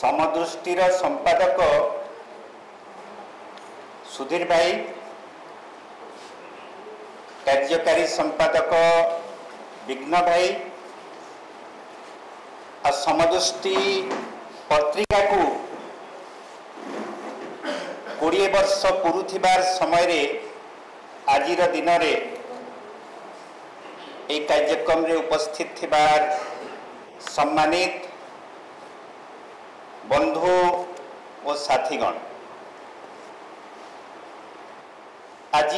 समदृष्टिर संपादक सुधीर भाई, कार्यकारी संपादक विघ्न भाई और समदृष्टि पत्रिका को 20 वर्ष पुरुथिबार समय रे आजिर दिन रे एक कार्यक्रम रे उपस्थित थिबार सम्मानित बंधु और साथीगण, आज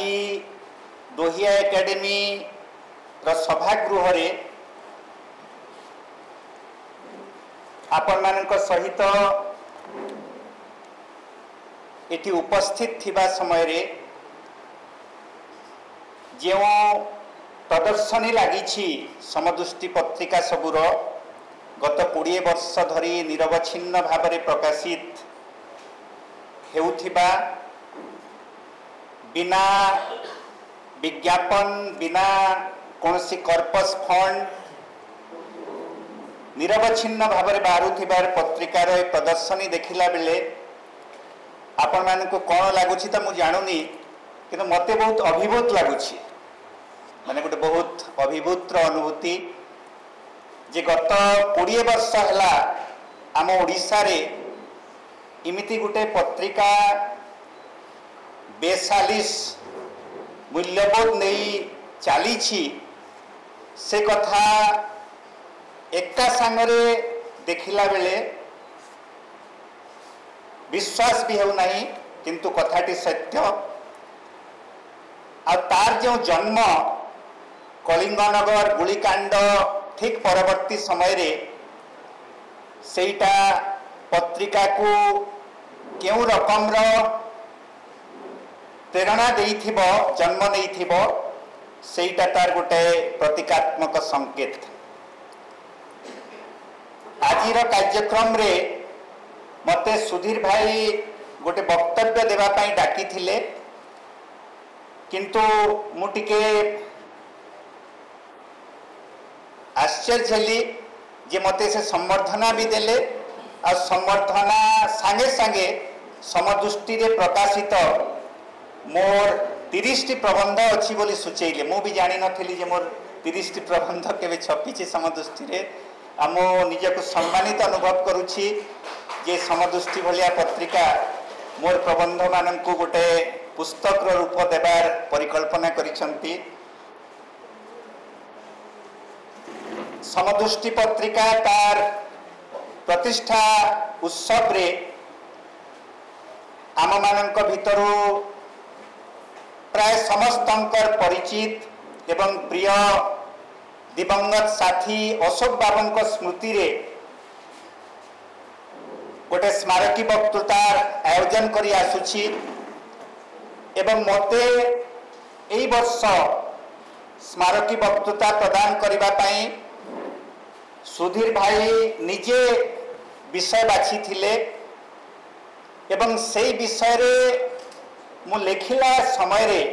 दोहिया एकेडमी सभागृह रे आपण मानक सहित एटी उपस्थित थिबा समय रे जो प्रदर्शनी लगी समदृष्टि पत्रिका सबुर गत 20 वर्ष धरी निरवच्छिन्न भाव में प्रकाशित हेउथिबा बिना विज्ञापन बिना कौनसी कर्पस फंड निरवच्छिन्न भाव में बाहर पत्रिकार प्रदर्शनी देखिला बेले आपण मानक कौन लगुच तो मुझे जानुनी कि मत बहुत अभिभूत लगुच माने गोटे बहुत अभिभूत अनुभूति जे गत 20 वर्ष है आम ओडिशा रे इमिति गोटे पत्रिका बेसालिस मूल्यबोध नहीं चली से कथा एका सांगरे देखिला बेले विश्वास भी हो नहीं, किंतु कथाटी सत्य आ तार जो जन्म कलिंगनगर गुलिकांड ठीक परवर्ती समय रे सेटा पत्रिका को क्यों रकम प्रेरणा देइथिबो जन्म नैथिबो सेटा तार गोटे प्रतीकात्मक संकेत। आजिर कार्यक्रम रे मते सुधीर भाई गोटे वक्तव्य देवा पाई डाकी थिले, किंतु मु टिके आश्चर्य हेली जे मते से संवर्धना भी देले और संवर्धना सांगे सांगे समदृष्टि रे प्रकाशित मोर 30 प्रबंध अच्छी बोली सूचेले। मु भी जानी नथिली जे मोर 30 प्रबंध केवे छपी समदृष्टि रे। आ मो निजको सम्मानित अनुभव करुछि जे समदृष्टि भलिया पत्रिका मोर प्रबंध माननकु गोटे पुस्तक रूप देवार परिकल्पना करिसंती। समदृष्टि पत्रिका तार प्रतिष्ठा उत्सव रे आम मानक भितरु प्राय समस्तंकर परिचित एवं प्रिय दिवंगत साथी अशोक बाबन को स्मृति रे गोटे स्मारकी वक्तृतार आयोजन करी आसुछि एवं मते एई वर्ष स्मारकी वक्तृता प्रदान करिबा पई सुधीर भाई निजे विषय बाछि थिले एवं सेई विषय रे मु लेखिला समय रे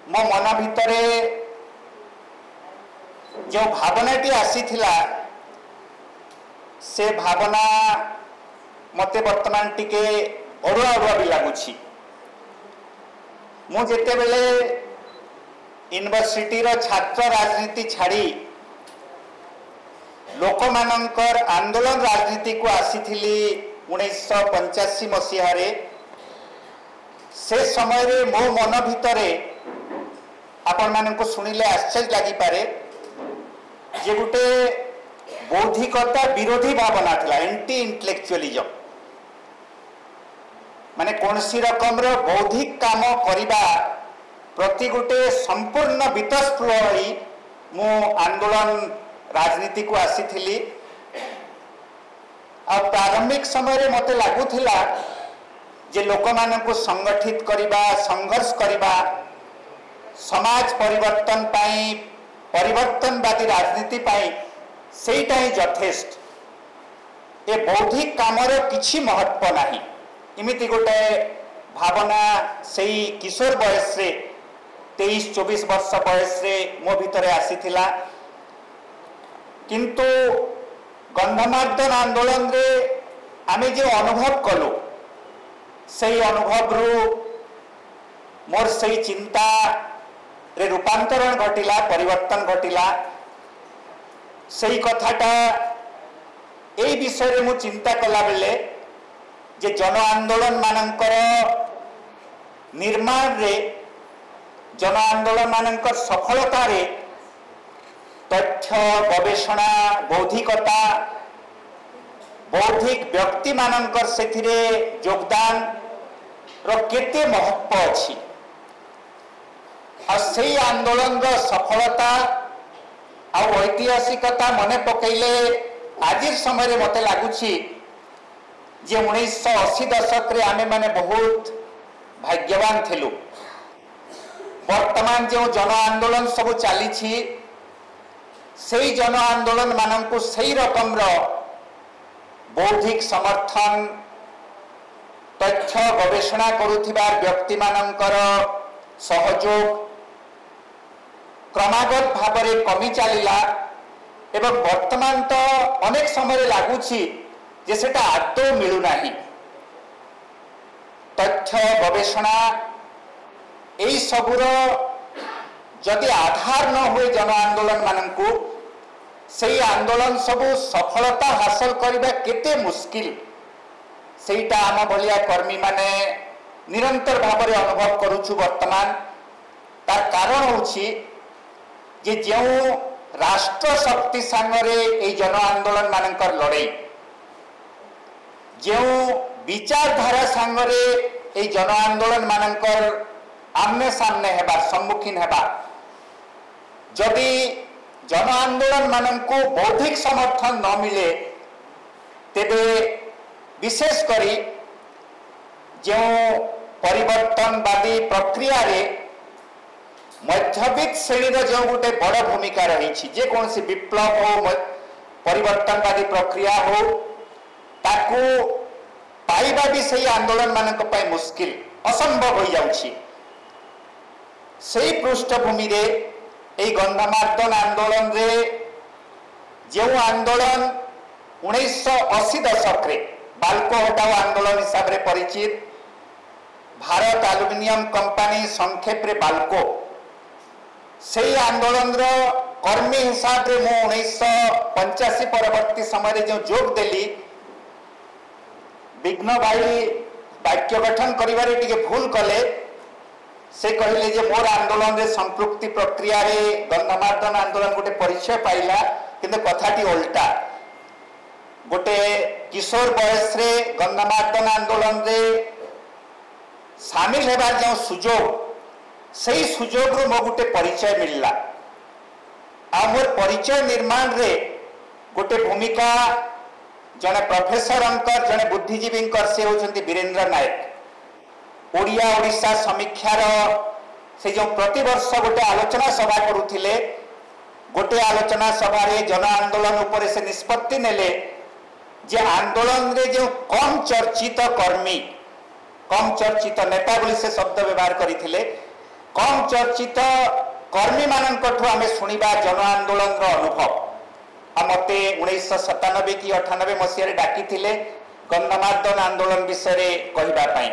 मो मन भितरे जो भावनाटी आसीथिला से भावना मते वर्तमान टिके अड़ुआ अड़ुआ भी लगुछि। मु जेते बेले यूनिवर्सिटी रो छात्र राजनीति छाड़ी लोकमानंकर आंदोलन राजनीति को आसीथिली 1985 मसीहा रे। से समय रे मो मन भितरे आपण माननको सुनिले आश्चर्य लागि पारे जे गोटे बौद्धिकता विरोधी भावना थिला, एंटी इंटेलेक्चुअलिज्म माने कौनसी रकम रो बौद्धिक काम करिबा प्रति गोटे संपूर्ण वितस्पृह होई मु आंदोलन राजनीति को आसीथिली। आ प्रारंभिक समय रे मते लागुथिला जे लोकमाननको संगठित करिबा संघर्ष करिबा समाज परिवर्तन पाई परिवर्तनवादी राजनीति पाई सेटा ही यथेष्ट, ए बौद्धिक कामर किछि महत्व नाही इमिति गोटे भावना सेई किशोर बयस रे 23-24 वर्ष बयस रे मो भितरे आसीथिला। किंतु गंधमार्दन आंदोलन रे आमे जो अनुभव कलु से अनुभव रु मोर से चिंता रे रूपांतरण घटिला परिवर्तन घटिला से कथाटा ए विषय रे मु चिंता कला बेले जे जन आंदोलन मानकर निर्माण रे जन आंदोलन मानकर सफलता रे तथ्य गवेषणा बौद्धिकता बौद्धिक व्यक्ति मानकर सेथिरे योगदान रो केते महत्व अछि आ से आंदोलन रो सफलता आ ऐतिहासिकता मने पकैले आज समय रे मते लागुछि जे 1980 दशक रे आमे माने बहुत भाग्यवान थिलु। वर्तमान जो जन आंदोलन सब चली से जन आंदोलन मानक से रकम बौद्धिक समर्थन तथ्य गवेषणा करुथिबा व्यक्ति मानकर सहयोग क्रमागत भाव में कमी चलला एवं वर्तमान तो अनेक समय लगुच जे सेटा आदौ मिलूना तथ्य गवेषणा यही सबूर जदि आधार न हुए जन आंदोलन मानकू से आंदोलन सबू सफलता हासिल करने केते मुश्किल सेटा आम भलिया कर्मी माने निरंतर भाव में अनुभव करुछु। वर्तमान तार कारण होछि जे जो राष्ट्र शक्ति सांगरे ए जन आंदोलन मानकर लड़ाई जो विचारधारा सांगरे ए जन आंदोलन मानकर आमने सामने हेबा सम्मुखीन हेबा जदि जन आंदोलन मानकू बौद्धिक समर्थन न मिले तेबे विशेष करी जो परिवर्तनवादी प्रक्रिया रे मध्यवित्त श्रेणी जो गोटे बड़ भूमिका रही जे कौन सी विप्लव हो परिवर्तनवादी प्रक्रिया हो ताकू पाइबा भी सही आंदोलन मानक पय मुश्किल असंभव हो जाउछि। से पृष्ठभूमि रे ए गंधमार्दन आंदोलन रे जो आंदोलन 1980 दशक रे बाल्को हटाओ आंदोलन हिसाब रे परिचित भारत एल्युमिनियम कंपनी संक्षेप रे बाल्को से आंदोलन रो कर्मी हिसाब रे मो 1985 परवर्ती समय जो जोग देली विघ्न भाई वाक्य गठन करिवारे टिके भूल कले से कहले जे मोर आंदोलन रे संपृक्ति प्रक्रिया रे गंधमार्दन आंदोलन गोटे परिचय पाइला किंतु कथाटी उल्टा गोटे किशोर बयस रे गंधमार्दन आंदोलन रे शामिल हेबार जो सुजोग से सुजोग रो मो गोटे परिचय मिलला आ मोर परिचय निर्माण रे गोटे भूमिका जने प्रोफेसर अंकर जने बुद्धिजीवी से होचंती वीरेंद्र नायक ओडिया ओडिशा समीक्षार से जो प्रतिवर्ष गोटे आलोचना सभा करुथिले गोटे आलोचना सभा रे जन आंदोलन उपरे से निष्पत्ति नेले जे आंदोलन रे जो कम चर्चित कर्मी कम चर्चित नेता बोली से शब्द व्यवहार करथिले कम चर्चित कर्मी मानकठु आमे सुनिबा जन आंदोलन रो अनुभव आ मते 1997 कि 98 मसीह डाकी थिले गंधमार्दन आंदोलन विषय रे कहिबा पई।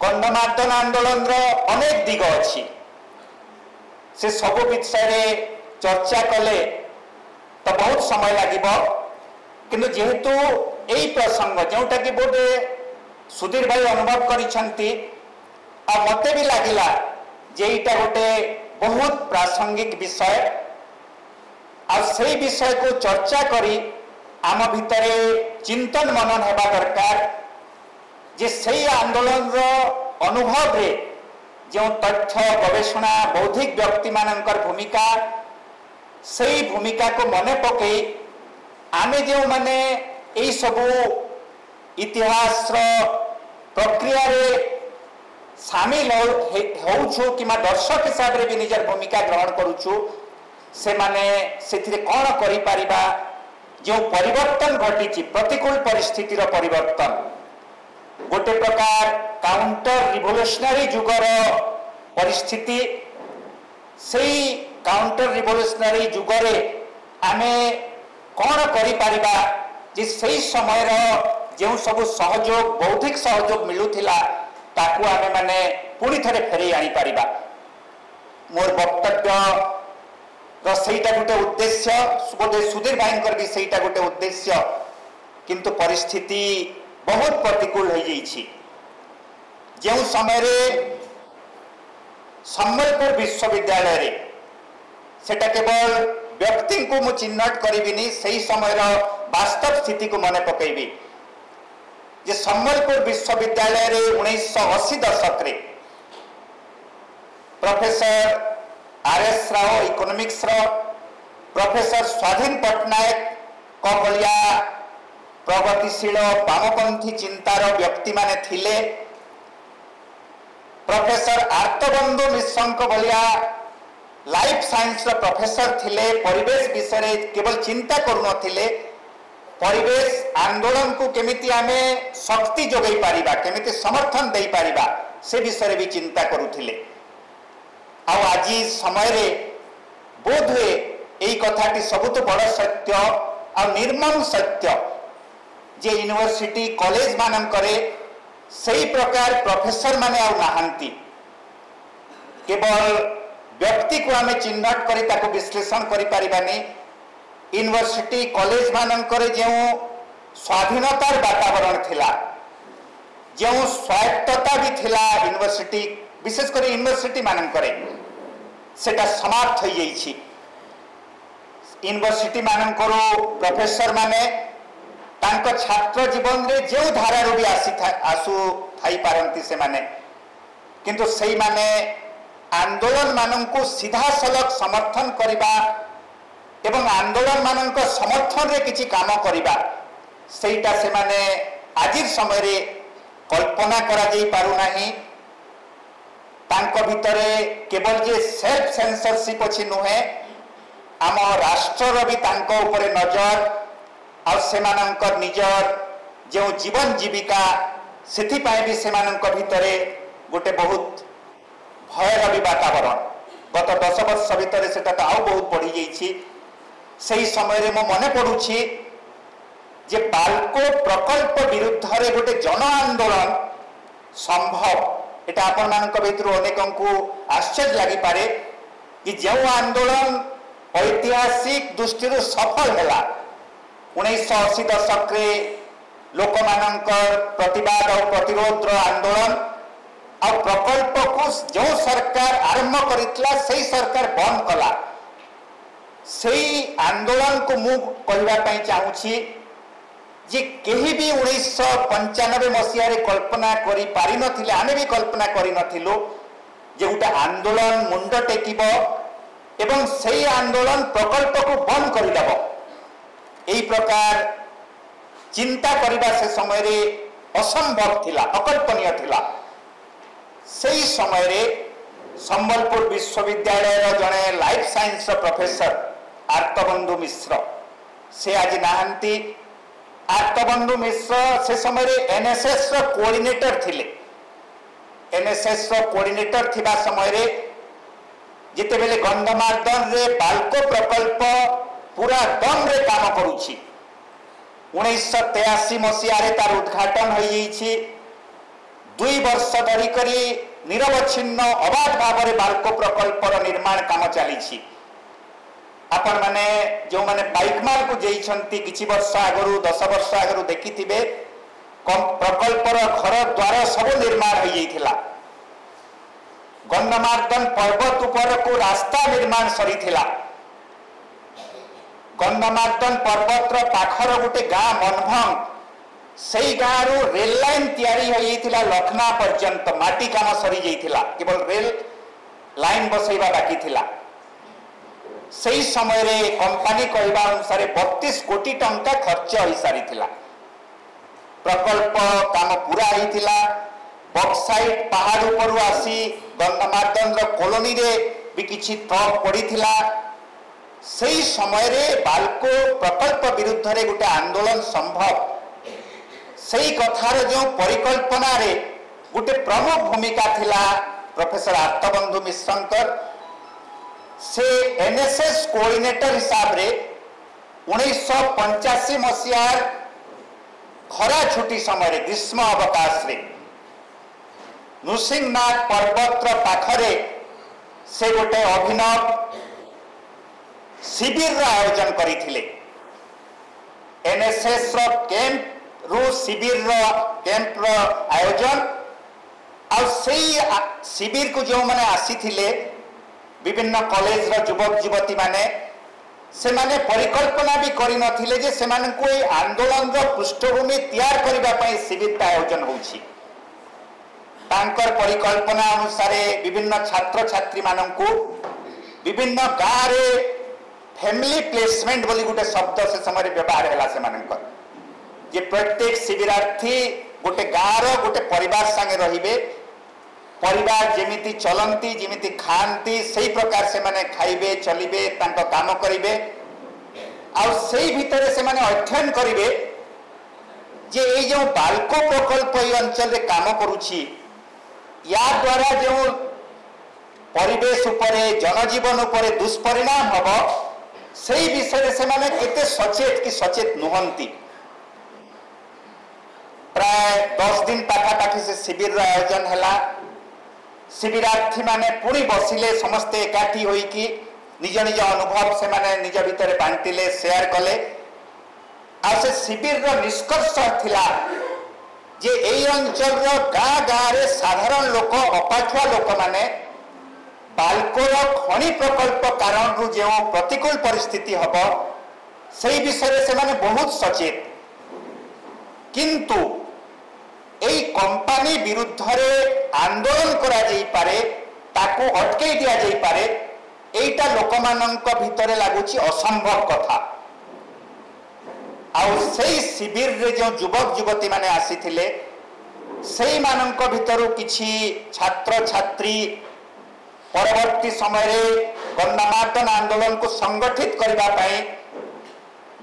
गंधमार्दन आंदोलन रो अनेक दिग अछि से सब विषय रे चर्चा कले तो बहुत समय लागिबो किंतु जेहेतु एई प्रसंग जोटा कि बोटे सुधीर भाई अनुभव करिसंती आ मते भी लागिला जे एटा गोटे बहुत प्रासंगिक विषय आ से विषय को चर्चा करी आम भितरे चिंतन मनन हेबा दरकार जे से आंदोलन रो अनुभव रे जो तथ्य गवेषणा बौद्धिक व्यक्ति मानकर भूमिका से भूमिका को मने पकई आमे जो माने एई सबु इतिहास रो प्रक्रिया रे शामिल होउछु किमा दर्शक हिसाब रे भी निजर भूमिका ग्रहण करूछु से माने सेथिरे कोन करि परिबा जो परिवर्तन घटी प्रतिकूल परिस्थिति रो परिवर्तन गोटे प्रकार काउंटर रिवोल्यूशनरी जुगर परिस्थिति से काउंटर रिवोल्यूशनरी जुगरे आमे कोन करि परिबा जे सही समय जो सब सहयोग बौद्धिक सहयोग मिलूला ताकू आमे माने पुणी थे फेर आनी पारिबा। मोर वक्तव्य सहीटा गोटे उद्देश्य बोधे सुधीर भाई भी सहीटा गोटे उद्देश्य किंतु परिस्थिति बहुत प्रतिकूल हो जाइछि। जो समय सम्बलपुर विश्वविद्यालय रे सेटा केवल व्यक्ति को मु चिन्हट करिबिनी सही समय वास्तव स्थिति को मन पकईबी जे सम्बलपुर विश्वविद्यालय रे 1980 दशक रे प्रोफेसर आर.एस. राव इकोनॉमिक्स रो प्रोफेसर स्वाधीन पट्टनायक कलिया प्रगतिशील वामपंथी चिंतार व्यक्ति माने थिले। प्रोफेसर आर्तबंधु मिश्र भलिया लाइफ साइंस प्रोफेसर थिले। परिवेश विषय केवल चिंता करुनथिले परिवेश आंदोलन को केमिति आमे शक्ति जोगई पारिबा केमिति समर्थन दे पारिबा से विषय भी चिंता करुथिले। आज समय रे बोध हुए यही कथाटी सबुत बड़ सत्य आ निर्मम सत्य जे यूनिवर्सिटी कॉलेज मानकरे सही प्रकार प्रोफेसर माने आ नाहंती। केवल व्यक्ति को आमे चिन्हट करी ताको विश्लेषण करि पारिबानी। यूनिवर्सिटी कॉलेज मानकरे जो स्वाधीनतार वातावरण थिला जो स्वायत्तता भी थिला यूनिवर्सिटी विशेषकर यूनिवर्सिटी मानकरे सेटा समाप्त हो जाइछि। यूनिवर्सिटी मानकर प्रोफेसर माने तांको छात्र जीवन रे जो धारा भी आसु थाई पारंती से माने किंतु सही माने आंदोलन माननको सीधा सलख समर्थन करिबा एवं आंदोलन मानक समर्थन रे किछि काम करिबा सेटा से माने आजिर समय रे कल्पना करा जाई पारु नाही। तांको भितरे केवल जे सेल्फ सेंसरशिप अछि नुहे आम राष्ट्र भी तांको ऊपर नजर आ सेमानंकर निजर जो जीवन जीविका सेथि पाए भी सेमानंक भितरे गोटे बहुत भयर भी वातावरण गत 10 वर्ष भितर सेटा तो आउ बहुत बढ़ी जाइछि। सही समय रे मो मने पड़ुछि जे बाल्को प्रकल्प विरुद्ध रे गोटे जन आंदोलन संभव एटा आपण मानक भितर अनेकंकु आश्चर्य लागि पारे कि जो आंदोलन ऐतिहासिक दृष्टि सफल है 1980 दशक रे लोक मानकर प्रतिवाद और प्रतिरोध आंदोलन और प्रकल्प को जो सरकार आरंभ करितला सही सरकार बंद कला सही आंदोलन को मु कहबा पई चाहूछि जे केही भी 1995 मसीह रे कल्पना करी पारि नथिले आमे भी कल्पना करी नथिलु जे उटा आंदोलन मुंड टेकिबो एवं सही आंदोलन प्रकल्प को बंद कर देव यही प्रकार चिंता करने से समय रे असंभव थिला अकल्पनीय थिला। सही समय रे संबलपुर विश्वविद्यालय जड़े लाइफ साइंस प्रोफेसर आर्तबंधु मिश्र से आज नहांती। आर्तबंधु मिश्र से समय रे एनएसएस कोऑर्डिनेटर थिले। एनएसएस कोऑर्डिनेटर थिबा समय रे जिते बेले गंधमार्दन रे बाल्को प्रकल्प पूरा दम रे काम करुछि 1983 मसीह रे तार उद्घाटन हो जाइछि। 2 वर्ष धरी करी निरवच्छिन्न अबाध भाव रे बाल्को प्रकल्प निर्माण काम चली। आपण माने जो माने बाइकमाल को जेइछंती किछि वर्ष आगरु 10 वर्ष आगरु देखिथिबे प्रकल्पर घर द्वार सब निर्माण हो जाइथिला। गंधमार्दन पर्वत उपर को रास्ता निर्माण सरी थिला। गंधमार्दन पर्वत पाखर गोटे गाँ मनभंग से गाँ रु रेल लाइन तैयारी हो जाइथिला लखना पर्यंत माटी काम सरी जाइथिला केवल रेल लाइन बसैबा बाकी थिला। सही समय रे कंपनी कहबा अनुसार 32 कोटी टंका खर्च हो सारी थिला। प्रकल्प काम पूरा होइथिला। बक्साइट पहाड़ ऊपर आसी गंधमार्दन कॉलोनी रे भी किछि ट्रक पड़ीथिला। सही समय रे बाल्को प्रकल्प विरुद्ध रे गोटे आंदोलन संभव सही कथार जो परिकल्पना रे गोटे प्रमुख भूमिका थिला प्रोफेसर आर्तबंधु मिश्रंकर। से एनएसएस कोऑर्डिनेटर हिसाब रे 1985 मसीहार खरा छुट्टी समय ग्रीष्म अवकाश रे नृसिंहनाथ पर्वत पाखरे से गोटे अभिनव शिविर आयोजन करथिले। एनएसएस कैंप रु शिविर कैंप रो आयोजन आ शिविर को जो माने आसी थिले विभिन्न कॉलेज रो युवक युवती माने से माने परिकल्पना भी करि नथिले जे से माने को ए आंदोलन रो पृष्ठभूमि तैयार करबा पई शिविर का आयोजन होउछि। तांकर परिकल्पना अनुसार विभिन्न छात्र छात्री माननकु विभिन्न गाँव रे फैमिली प्लेसमेंट बोली गोटे शब्द से समय व्यवहार है से मानकर जे प्रत्येक शिविरार्थी गोटे गाँव गोटे परिवार संगे रहिबे परिवार जेमिति चलंती जेमिति खांती सही प्रकार से माने खाइबे चलिबे तांको काम करिबे आ सही भितर से माने अध्ययन करिबे जे ए जो बालको प्रकल्प ए अंचल रे काम करूछि या द्वारा जो परिवेश उपरे जनजीवन उपरे दुष्परिणाम हबो सही विषय से माने केते सचेत कि सचेत नुहंती। प्राय 10 दिन पाखापाखि से शिविर आयोजन है। शिविरार्थी माने पुणी बसिले समस्ते एकाठी होई कि निज निज अनुभव से माने निज भितर बांटिले शेयर कले आ से शिविर रो निष्कर्ष थिला जे एई अंचल रो गाँ गाँ रे साधारण लोक अपाठुआ लोक माने बालकोर खनि प्रकल्प कारण रु जो प्रतिकूल परिस्थिति हब से विषय से माने बहुत सचेत किंतु एई कंपनी विरुद्ध रे आंदोलन करा जाई पारे ताको अटके दिया जाई पारे एटा लोक मानक भितरे लागुची असंभव कथा। आउ सेई शिविर रे जो युवक युवती माने आसीथिले सेई मानक भितरु किछि छात्र छात्री परवर्ती समय रे गणमार्दन आंदोलन को संगठित करबा पई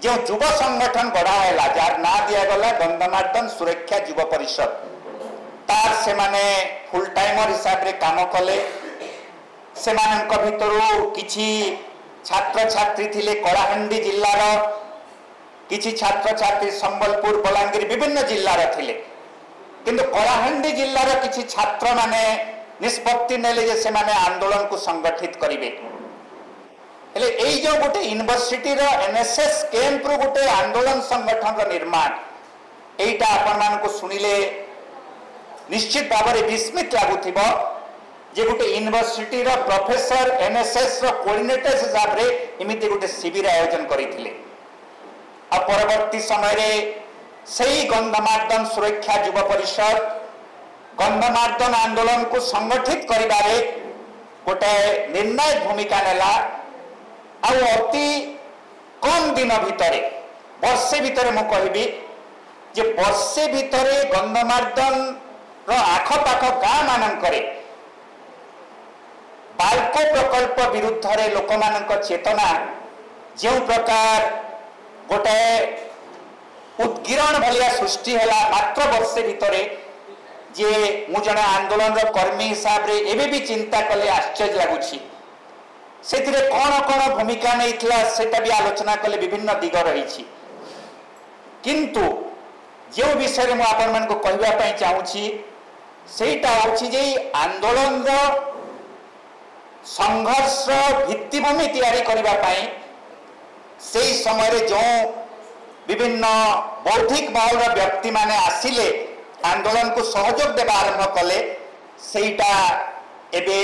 जो युव संगठन गढ़ा है जार ना दिया गला गंधमार्दन सुरक्षा युव परिषद तार से माने फुल टाइमर हिसाब रे काम कले से मानक भितरु किछि छात्र छात्री थिले कलाहांडी जिल्लार किछि छात्र छात्री संबलपुर बलांगीर विभिन्न जिल्लार थिले किंतु कलाहांडी जिल्लार किछि छात्र माने निष्पत्ति नेले जे से माने आंदोलन को संगठित करिवे हेले एई जो गोटे यूनिवर्सिटी रो एनएसएस कैंप रो गोटे आंदोलन संगठन रो निर्माण एइटा आपन मान को सुनिले निश्चित भाव में विस्मित लागुथिबो जे गोटे यूनिवर्सिटी रो प्रोफेसर एनएसएस रो कोऑर्डिनेटर हिसाब रे एमिति गोटे शिविर आयोजन करिथिले आ परवर्ती समय रे सही गंधमार्दन सुरक्षा युव परिषद गंधमार्दन आंदोलन को संगठित करिबारे गोटे निर्णायक भूमिका नेला आ अति कम दिन भितरे वर्षे भितरे मु कहबी जे वर्षे भितरे गंधमार्दन रो आखपाख गाँ मानकरे बालको प्रकल्प विरुद्ध रे लोक मानक चेतना जो प्रकार गोटे उद्गिरण भलिया सृष्टि हैला मात्र वर्षे भितरे जे मु जने आंदोलन रो कर्मी हिसाब रे एबे भी चिंता कले आश्चर्य लागुछि सेतिरे कोन कोन भूमिका नैथिला सेटा भी आलोचना कले विभिन्न दिग रहिछि किंतु जो विषय मु आपन मन को कहबा पई चाहूछि सेटा होछि जे आंदोलन रो संघर्ष भित्तिभूमि तैयारी करबा पई सेई समय रे जो विभिन्न बौद्धिक महल व्यक्ति माने आसिले आंदोलन को सहयोग देवा आरंभ कले सेटा एबे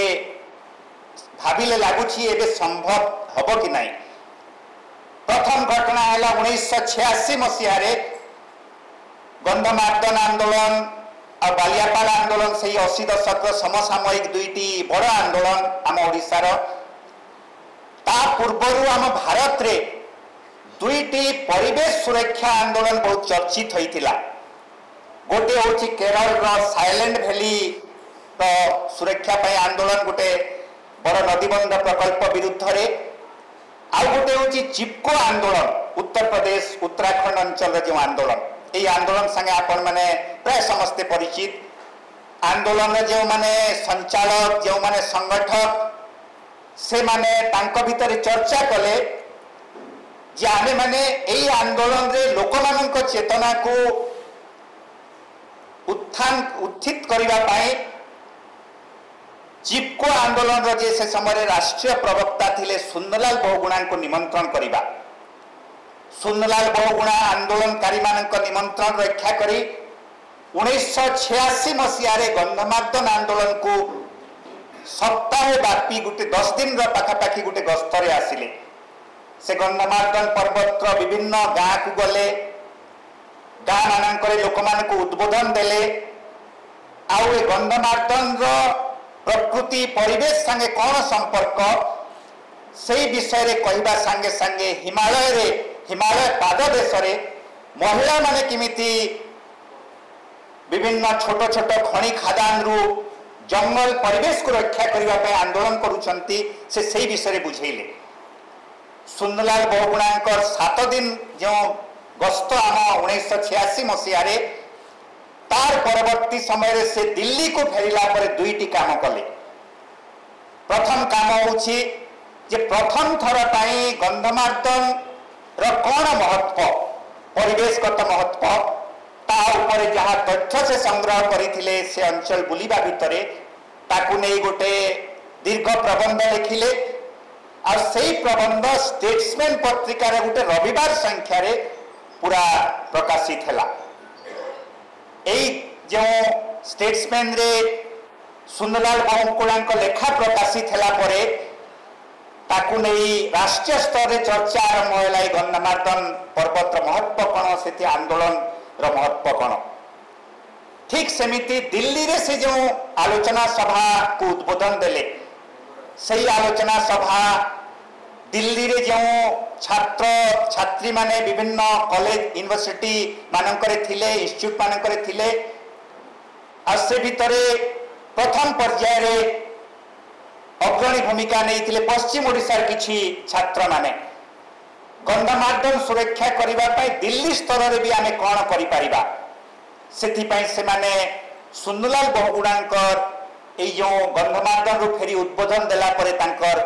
भाविले लागुछि एबे संभव हबो कि नहीं। प्रथम घटना हैला 1986 मसीह रे गंधमार्दन आंदोलन और बालियापाल आंदोलन से 80 दशक समसामयिक दुईटी बड़ आंदोलन आम ओडिशार ता पूर्वरु आम भारत रे दुईटी परिवेश सुरक्षा आंदोलन बहुत चर्चित होइतिला। गोटे होची केरल रो साइलेंट वैली तो सुरक्षा पय आंदोलन गोटे बड़ नदीबंध प्रकल्प विरुद्ध रे आ गोटे होची चिपको आंदोलन उत्तर प्रदेश उत्तराखंड अंचल जो आंदोलन ए आंदोलन संगे आपण माने प्राय समस्त परिचित आंदोलन जो माने संचालक जो माने संगठक से माने तांको भितर चर्चा कले जे आमे माने ए आंदोलन रे लोक मानक चेतना को उत्थित करने चिपको आंदोलन जे से समय राष्ट्रीय प्रवक्ता थिले सुंदरलाल बहुगुणा को निमंत्रण करवा सुंदरलाल बहुगुणा आंदोलनकारी मानक निमंत्रण रक्षा करी 1986 मसीह गंधमार्दन आंदोलन को सप्ताह व्यापी गोटे 10 दिन पाखापाखि गोटे गस्तर आसिले से गंधमार्दन पर्वतर विभिन्न गाँ को गले गाँ मानक लोक मान उद्बोधन देले आउ गंधमार्दन प्रकृति परिवेश संगे कौन संपर्क से विषय रे कहवा संगे संगे हिमालय पाददेश महिला माने किमिति विभिन्न छोट छोट खनि खादान रु जंगल परिवेश को रक्षा करने आंदोलन करुछंती से विषय बुझेले सुंदरलाल बहुगुणा 7 दिन जो गस्त आम 1986 मसीह तार परवर्ती समय से दिल्ली को फेरिला पर दुईटी काम कले प्रथम काम होछि जे प्रथम थर पाई गंधमार्दन कौन महत्व परिवेशगत महत्व ता ऊपर जहाँ तथ्य से संग्रह करथिले से अंचल बुलिबा भितरे ताकू नहीं गोटे दीर्घ प्रबंध लिखिले और सही प्रबंध स्टेट्समैन पत्रिकार गोटे रविवार संख्या रे पूरा प्रकाशित है जो स्टेट्समैन रे सुंदरलाल बहुगुणा लेखा प्रकाशित है ताकू नहीं राष्ट्रीय स्तर रे चर्चा आरंभ है गंधमार्दन पर्वतर महत्व कौन से आंदोलन महत्व कौन ठीक सेमिति दिल्ली रे से जो आलोचना सभा को उद्बोधन देले सही आलोचना सभा दिल्ली रे जो छात्र छात्री माने विभिन्न कॉलेज यूनिवर्सिटी मानकरे थिले इंस्टीट्यूट मानकरे थिले आ से भितरे प्रथम पर्याय रे अग्रणी भूमिका नहीं थिले पश्चिम ओडिशा किछि छात्र माने गंधमार्दन सुरक्षा करिबा पई दिल्ली स्तर रे भी आमे कोन करि परिबा सेथि पई से माने सुंदरलाल बहुगुणांकर ए जो गंधमार्दन रु फेरी उद्बोधन देला परे तांकर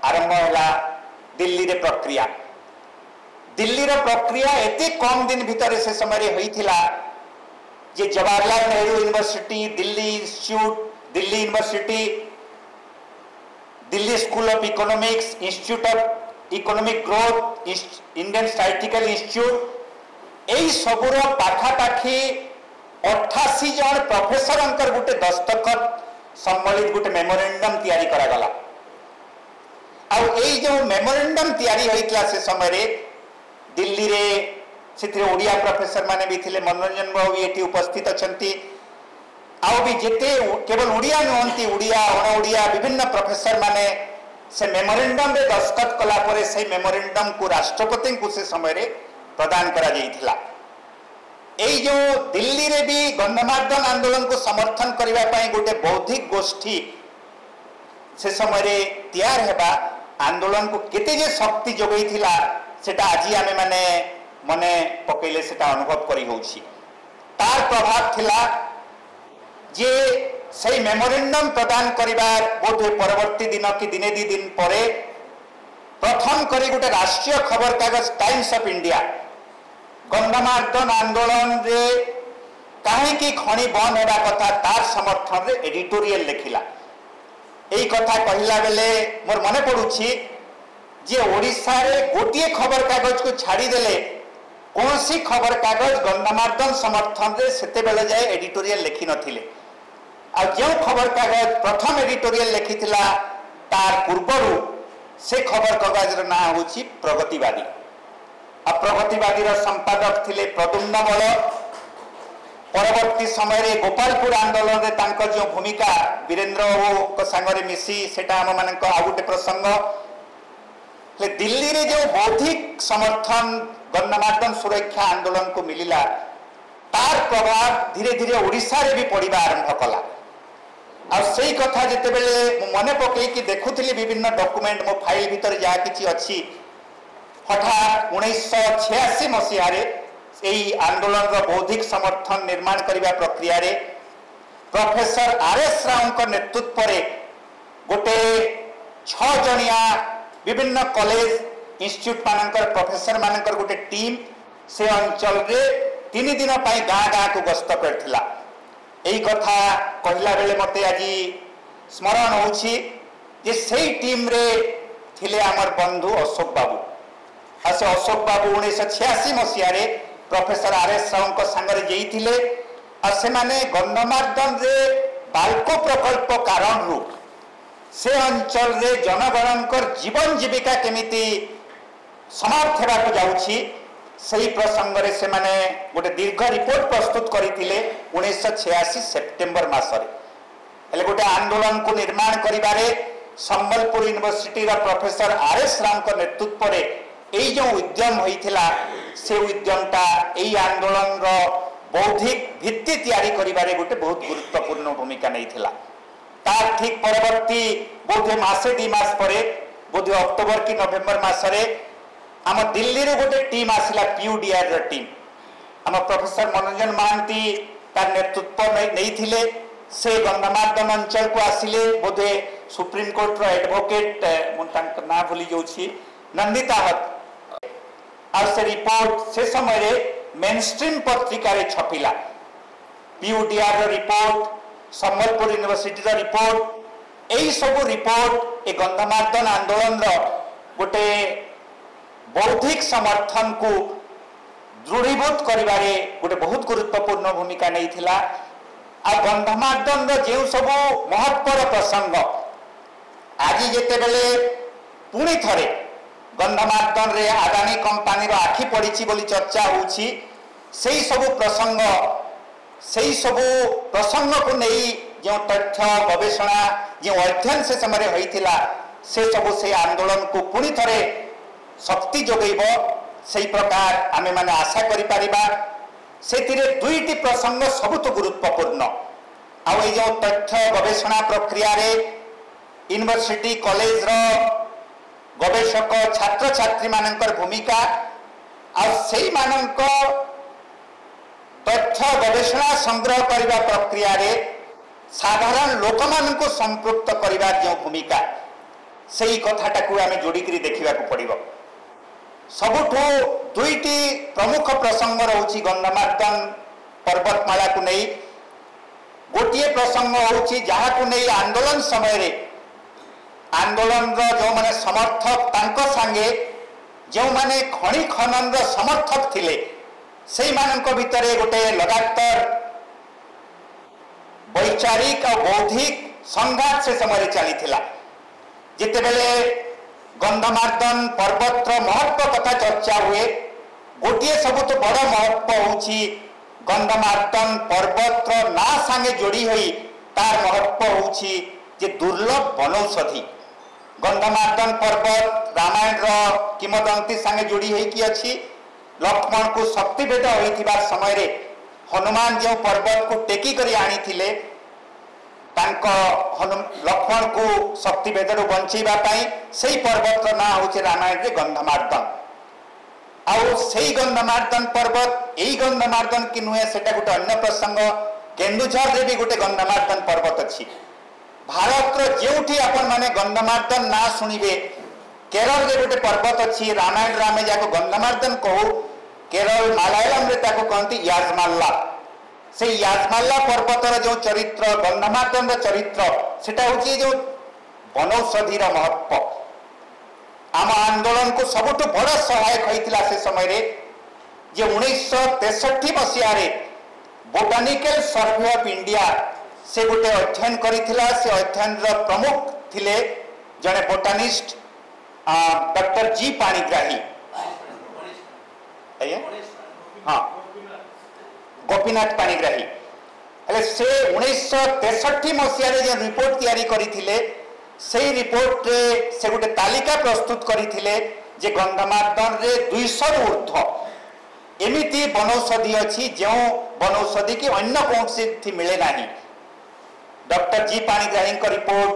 आरंभ होला दिल्ली रे प्रक्रिया दिल्ली रे प्रक्रिया एते कम दिन भीतर से समय होइथिला जे Jawaharlal Nehru university Delhi institute Delhi university Delhi school of economics institute of economic growth Indian statistical institute एई सबुर पाखापाखि 88 जन प्रोफेसर गोटे दस्तखत सम्मिलित गोटे मेमोरेंडम तैयारी करा गला जो मेमोरेंडम तैयारी होइतला से समय रे दिल्ली रे सिथरे ओडिया प्रोफेसर माने भी थिले मनोरंजन बाबू एटी उपस्थित अछंती आउ भी जेते केवल ओडिया नहंती ओडिया अण ओडिया विभिन्न प्रोफेसर माने से मेमोरेंडम रे दस्तखत कला परे से मेमोरेंडम को राष्ट्रपति को से समय रे प्रदान करा जाइथिला एई जो दिल्ली रे भी गंधमार्दन आंदोलन को समर्थन करिवा पई गोटे बौद्धिक गोष्ठी से समय रे तैयार हेबा आंदोलन को केते जे शक्ति जोगई थिला सेटा आज आमे माने मने पकेले सेटा अनुभव करी होउछि तार प्रभाव थिला जे सही मेमोरेंडम प्रदान करिबार बोध परवर्ती दिन कि दिने दी दिन परे प्रथम करी गोटे राष्ट्रीय खबर कागज टाइम्स ऑफ इंडिया गंधमार्दन आंदोलन रे कहीं की खनि बंद होगा कथा तार समर्थन रे एडिटोरियल लिखिला यही कथा कहला बेले मोर मने पड़ुछि जे ओडिशा रे गोटिए खबर कागज को छाड़ी देले कौन सी खबर कागज गंधमार्दन समर्थन रे सेते बेले जाए एडिटोरियल लिखि नथिले आ जो खबर कागज प्रथम एडिटोरियल लिखिथिला तार पूर्वरु से खबर कागज रो नाम होछि प्रगतिवादी आ प्रगतिवादी रो संपादक थिले प्रदुम्न बल परवर्ती समय रे गोपालपुर आंदोलन रे तांकर जो भूमिका वीरेंद्र बाबू को संगरे मिसी सेटा हम मानक आ गोटे प्रसंग ले दिल्ली रे जो बौद्धिक समर्थन गंधमार्दन सुरक्षा आंदोलन को मिलिला तार प्रभाव धीरे धीरे ओडिशा रे भी पड़िबा आरंभ कला आ सही कथा जेते बेले मने पकई कि देखुथिली विभिन्न डॉक्यूमेंट मो फाइल भीतर जा किछि अछि हठात 1986 मसीह रे एई आंदोलन रो बौद्धिक समर्थन निर्माण करिबा प्रक्रिया रे प्रोफेसर आरएस राव को नेतृत्व रे गोटे 6 जणिया विभिन्न कॉलेज इंस्टीट्यूट मानकर प्रोफेसर मानकर गोटे टीम से अंचल रे 3 दिन गाँ गाँ को गस्त करथिला। एई कथा कहला बेले मते आज स्मरण होछि जे सेई टीम रे थिले हमर बंधु अशोक बाबू। से अशोक बाबू 1986 मसीह प्रोफेसर आर.एस. राव को संगरे जेइथिले से माने गंधमार्दन रे बाल्को प्रकल्प कारण रु से अंचल रे जनगणकर जीवन जीविका केमिति समाप्त हेबाक जाउछि सही प्रसंग रे से माने गोटे दीर्घ रिपोर्ट प्रस्तुत करिथिले 1986 सेप्टेम्बर मासरे। हेले गोटे आंदोलन को निर्माण करिबारे संबलपुर यूनिवर्सिटी रा प्रोफेसर आर.एस. राव को नेतृत्व रे एई जो उद्यम होइथिला से उद्यमटा एई आंदोलन रो बौद्धिक भित्ति तैयारी करिबारे गोटे बहुत गुरुत्वपूर्ण भूमिका नैथिला। तार ठीक परवर्ती बोधे मासे 2 मास परे बोधे अक्टोबर की नवेम्बर मासरे आम दिल्ली रे गोटे टीम आसिला पीयूडीआर रो टीम। आम प्रोफेसर मनोरंजन महांती तार नेतृत्व नैथिले से गंधमार्दन अंचल को आसिले बोधे सुप्रीम कोर्ट रो एडवोकेट मुन ना भूली जाउछि नंदिता हत और से रिपोर्ट से समय रे मेनस्ट्रीम पत्रिका रे छपिला। पीयूडीआर रो रिपोर्ट संबलपुर यूनिवर्सिटी रो रिपोर्ट एई सब रिपोर्ट ए गंधमार्दन आंदोलन रो गोटे बौद्धिक समर्थन को दृढ़ीभूत करिबारे गोटे बहुत गुरुत्वपूर्ण भूमिका नैथिला। आ गंधमार्दन रो जे सब महत्वर प्रसंग आज जेते बेले पुणी थरे गंधमार्दन रे आदानी कंपानी रो आखि पड़िछि बोली चर्चा होछि सेही सब प्रसंग को नहीं जो तथ्य गवेषणा जो अध्ययन से समय होइथिला से सब से आंदोलन को पुणी थरे शक्ति जोगैब सही प्रकार आमे माने आशा करि परिबा। सेतिरे दुईटी प्रसंग सबुत गुरुत्वपूर्ण आ जो तथ्य गवेषणा प्रक्रिया रे यूनिवर्सिटी कॉलेज रो गवेषक छात्र छात्री मानकर भूमिका आ सेही मानक तथ्य गवेषणा संग्रह करने प्रक्रिया रे साधारण लोक मान को संपृक्त करने जो भूमिका से कथाटा को आम जोड़िकी देखा पड़ो। सबुठू दुईटी प्रमुख प्रसंग रही गंधमार्दन पर्वतमाला को नहीं गोटे प्रसंग होची जहाँ को नहीं आंदोलन समय रे आंदोलन जो माने समर्थक तांको संगे जो माने खनि खनन रो समर्थक थिले से मानक भितर गोटे लगातार वैचारिक और बौद्धिक संघात से समय चली जिते बेले गंधमार्दन पर्वत महत्व कथा चर्चा हुए गोटे सबुत बड़ महत्व होची गंधमार्दन पर्वत ना संगे जोड़ी हुई तार महत्व होची जे दुर्लभ वनौषधि। गंधमार्दन पर्वत रामायण रो किंवदंती संगे जोड़ी होई अच्छी लक्ष्मण को शक्तिभेद होइथिबा समय रे हनुमान जो पर्वत को टेकी करी आनी थिले लक्ष्मण को शक्तिभेद रू बंचेबा पाई सेही पर्वत ना होचे रामायण रे गंधमार्दन। आउ सेही गंधमार्दन पर्वत एई गंधमार्दन की नुहे सेटा गोटे अन्य प्रसंग केन्दुझर रे भी गोटे गंधमार्दन पर्वत अच्छी। भारत रो जेउठी आपण माने गंधमार्दन ना सुनिबे केरल रे गोटे पर्वत अच्छी रामायण रामे जाको गंधमार्दन कहू केरल मालयालम रे ताको कहती याजमाला से याजमाला पर्वतर जो चरित्र गंधमार्दन रो चरित्र सेटा होची जो वनौषधि रो महत्व आम आंदोलन को सबुठु बड़ सहायक होइतिला से समय रे जे 1963 मसीहा रे बोटानिकल सर्वे ऑफ इंडिया से गोटे अध्ययन करिथिला। से अध्ययन रो प्रमुख थिले जने बोटानिस्ट डॉक्टर जी पाणिग्राही हाँ गोपीनाथ पाणिग्राही हेले से 1963 मसीह जो रिपोर्ट तैयारी करथिले से रिपोर्ट रे से गोटे तालिका प्रस्तुत करथिले जे गंधमार्दन रे 200 रु ऊर्ध्व एमिति वनौषधि अच्छी जो वनौषधि की अन्य कौन मिले नहीं। डॉक्टर जी पाणिग्राही को रिपोर्ट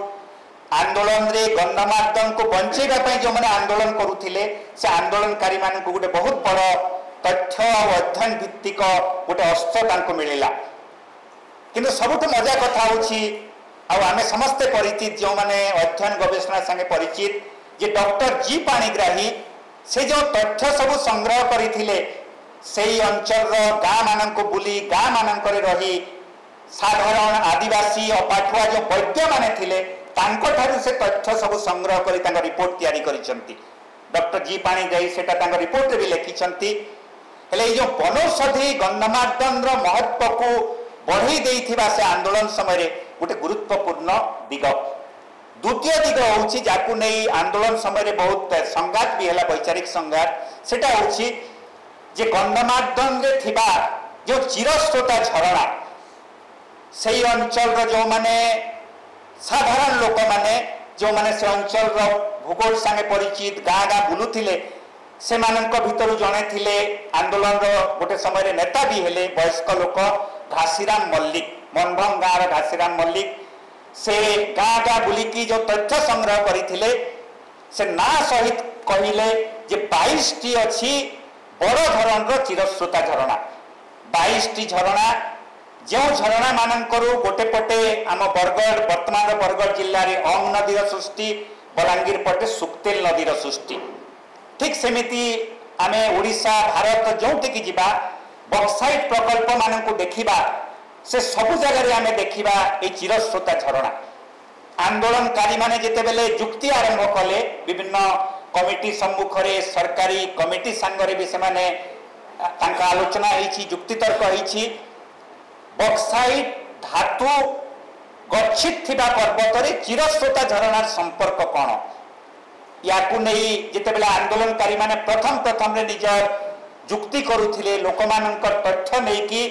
आंदोलन रे गंधमार्दन को बंचेगा जो मैंने आंदोलन करुथिले से आंदोलनकारी मान को गोटे बहुत बड़ तथ्य और अध्ययन भित्तिक गोटे अस्त्र तांको मिलिला। किंतु सबुठ मजा कथा होची आमे समस्ते परिचित जो माने अध्ययन गवेषणा संगे परिचित जे डॉक्टर जी पाणिग्राही से जो तथ्य सब संग्रह करथिले सेई अंचल गाँ मानक बुली गाँ मानक रही साधारण आदिवासी अपाठुआ जो वैद्य माने थिले तांको ठारू से तथ्य सब संग्रह करी तांको रिपोर्ट तैयारी करिसंती। डॉक्टर जी पाणिग्राही सेटा तांको रिपोर्ट रे भी लिखिसंती। हेले जो वनौषधि गंधमार्दन महत्व को बढ़ई देइथिबा से आंदोलन समय गोटे गुरुत्वपूर्ण दिग। द्वितीय दिग होउछि जाकु नै आंदोलन समय बहुत संघात भी हला वैचारिक संघात सेटा होउछि जे गंधमार्दन रे थिबा जो चिरस्रोता झरणा सेई अंचल जो माने साधारण लोक माने जो माने से अंचल भूगोल संगे परिचित गाँ गाँ बुलुथिले से मानक भितर जड़े थिले आंदोलन गोटे समय नेता भी हेले वयस्क लोक घासीराम मल्लिक मनभंग गाँव घासीराम मल्लिक से गाँ गाँ बुलिकी जो तथ्य संग्रह करथिले से ना सहित कहिले जे 22 टी अछि बड़ धरण चिरस्रोता झरणा 22 टी झरणा जो झरणा मानकरू गोटे पटे आम बरगढ़ वर्तमान बरगढ़ जिले में अंग नदीर सृष्टि बलांगीर पटे सुक्तेल नदीर सृष्टि ठीक सेमिति आमे ओडिशा भारत जोटिकी जिबा बक्साइट प्रकल्प मानक देखिबा से सबु जगह आमे देखिबा ए चिरस्रोता झरणा। आंदोलनकारी माने जेतेबेले जुक्ति आरंभ कले विभिन्न कमिटी सम्मुखरे सरकारी कमिटी संगरे भी से माने तांका आलोचना होईछि जुक्ति तर्क होईछि बक्साइट धातु गच्छित थिबा पर्वत रे चिरस्रोता झरणार संपर्क कौन याकू नहीं जितेबेले आंदोलनकारी माने प्रथम रे निजर जुक्ति करुथिले लोकमानंकर तथ्य नहीं कि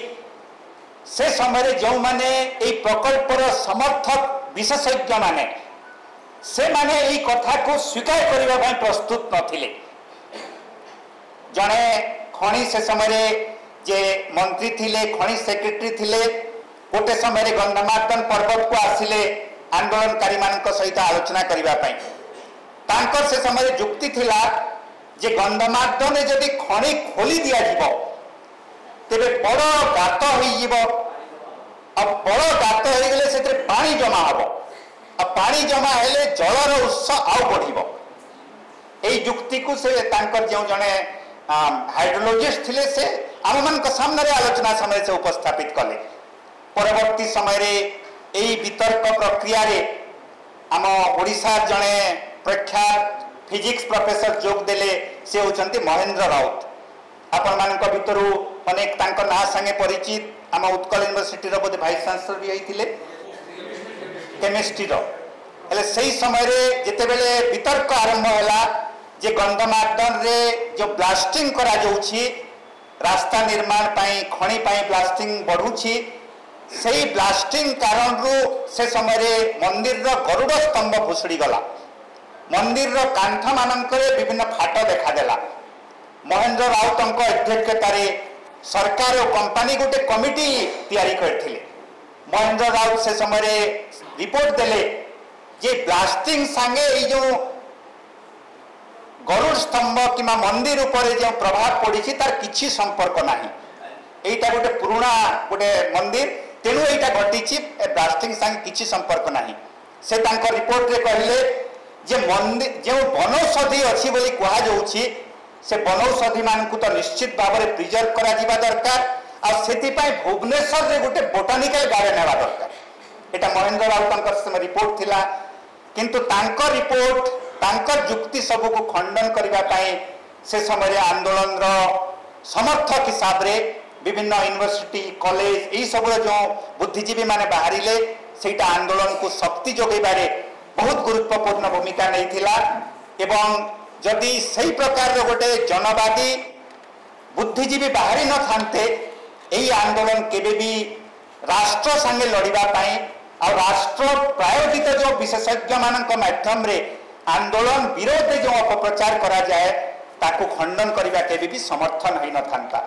से समय जो माने ए प्रकल्पर समर्थक विशेषज्ञ माने से माने ए कथा को स्वीकार करबा भाई प्रस्तुत नथिले। जने खणी से समय जे मंत्री थिले खणी सेक्रेटरी थिले गोटे समय गंधमार्दन पर्वत को आसिले आंदोलनकारी मानक सहित आलोचना करबा पई तांकर से समय जुक्ति थिला जे गंधमार्दन जदि खणी खोली दिया जिवो तेरे बड़ गात होई जिवो अब बड़ गात होई गेले सेते पानी जमा हबो अब पानी जमा हेले जलर उत्स आउ बढ़िबो एई जुक्ति को से तांकर जो जने हाइड्रोलॉजिस्ट थिले से आम मान सामने आलोचना समय से उपस्थापित कले परवर्ती समय रे एई वितर्क प्रक्रिया रे आम ओडिशा जने प्रख्यात फिजिक्स प्रोफेसर जोग देले से होचंती महेंद्र राउत आपण मानक भितरु अनेक तांको ना संगे परिचित आम उत्कल यूनिवर्सिटी रो बोधे वाइस चांसलर भी होइथिले केमिस्ट्री रो हेले सही समय रे जेतेबेले वितर्क आरंभ होला जे गंधमार्दन रे जो ब्लास्टिंग करा जाउछि रास्ता निर्माण पाई खणी पाई ब्लास्टिंग बढ़ुछि सही ब्लास्टिंग कारण रू से समय रे मंदिर रो गरुड़ स्तंभ भुसुड़ी गला मंदिर रो कांथ मानकरे विभिन्न फाट देखा देला। महेंद्र राउतंक अध्यक्षतार सरकार और कंपनी गोटे कमिटी तैयारी करथिले। महेंद्र राउत से समय रिपोर्ट देले जे ब्लास्टिंग संगे ए जो गरुड़ स्तंभ कि मंदिर उपर जो प्रभाव पड़ी तार किछि संपर्क नाही एटा गोटे पुराना गोटे मंदिर तेणु एटा घटी ब्लास्टिंग संगे किछि संपर्क नाही से तांको रिपोर्ट रे कहले जे मंदिर जो वनौषधि अच्छी बोली कहा जाउछि से वनौषधि मानकु तो निश्चित भाव में प्रिजर्व करा जिबा दरकार आ सेति पय भुवनेश्वर रे गोटे बोटानिकल गार्डन हेबा दरकार एटा महेंद्र राउतंकर समय रिपोर्ट थिला किंतु तांकर रिपोर्ट तांकर जुक्ति सब को खंडन करबा पय से समय आंदोलन रो समर्थक हिसाब रे विभिन्न यूनिवर्सिटी कॉलेज यही सब जो बुद्धिजीवी माने बाहरिले सेटा आंदोलन को शक्ति जोगैबारे बहुत गुरुत्वपूर्ण भूमिका नहीं थिला एवं जदि सही प्रकार गोटे जनवादी बुद्धिजीवी बाहरी न थांते यही आंदोलन केबे भी राष्ट्र संगे लड़िबा पाई और राष्ट्र प्रायोजित जो विशेषज्ञ मानक माध्यम रे आंदोलन विरोध जो अपप्रचार करा जाए ताकू खंडन करबा केबे भी समर्थन होई न थांता।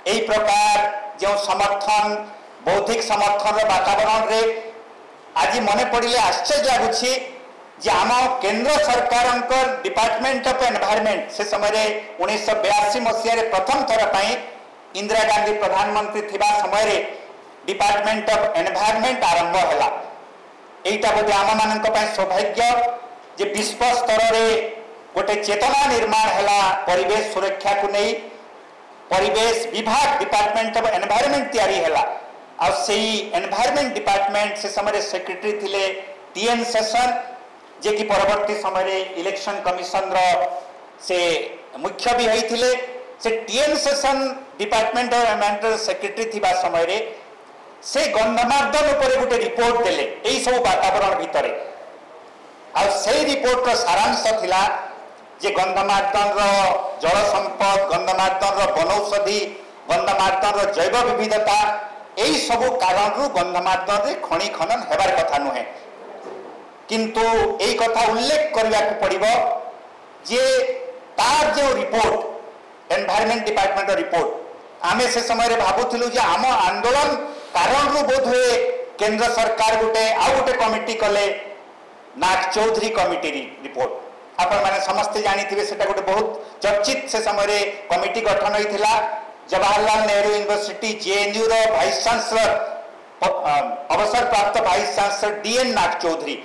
यही प्रकार जो समर्थन बौद्धिक समर्थन वातावरण रे आज मन पड़े आश्चर्य लगुच्छी जे आम केंद्र सरकार डिपार्टमेंट ऑफ एनवायरनमेंट से समय 1982 मसीह प्रथम थर पर इंदिरा गांधी प्रधानमंत्री थिबा समय डिपार्टमेंट ऑफ एनवायरनमेंट आरंभ है यहीटा बोधे आम मान सौभाग्य जे विश्व स्तर में गोटे चेतना निर्माण है परिवेश सुरक्षा को नहीं परिवेश विभाग डिपार्टमेंट ऑफ एनवायरनमेंट तैयारी हैला आ सेही एनवायरनमेंट डिपार्टमेंट से समय सेक्रेटरी थिले टीएन सेशन जे कि परवर्ती समय इलेक्शन कमिशन रो से मुख्य भी होइथिले से TN session department of environment secretary थिबा समय रे से गंधमार्दन ऊपर गोटे रिपोर्ट देले एई सब वातावरण भितरे आ से रिपोर्ट रो सारांश थिला जे गंधमार्दन रो जल संपद गंधमार्दन रो वनौषधि गंधमार्दन रो जैव विविधता एई सब कारण रु गंधमार्दन रे खनि खनन हेबार कथा नुहे किंतु एई कथा उल्लेख करबा को पड़िबो जे तार जो रिपोर्ट एनवायरनमेंट डिपार्टमेंट रिपोर्ट आमे से समय भावुलु जे आम आंदोलन कारण रु बोध हुए केंद्र सरकार गोटे आउ गोटे कमिटी कले नाग चौधरी कमिटी रिपोर्ट आपण माने समस्ते जानिथिबे सेटा गोटे बहुत चर्चित से समय कमिटी गठन होइथिला जवाहरलाल नेहरू यूनिवर्सिटी जेएनयू रो वाइस चांसलर अवसर प्राप्त वाइस चांसलर डीएन नाग चौधरी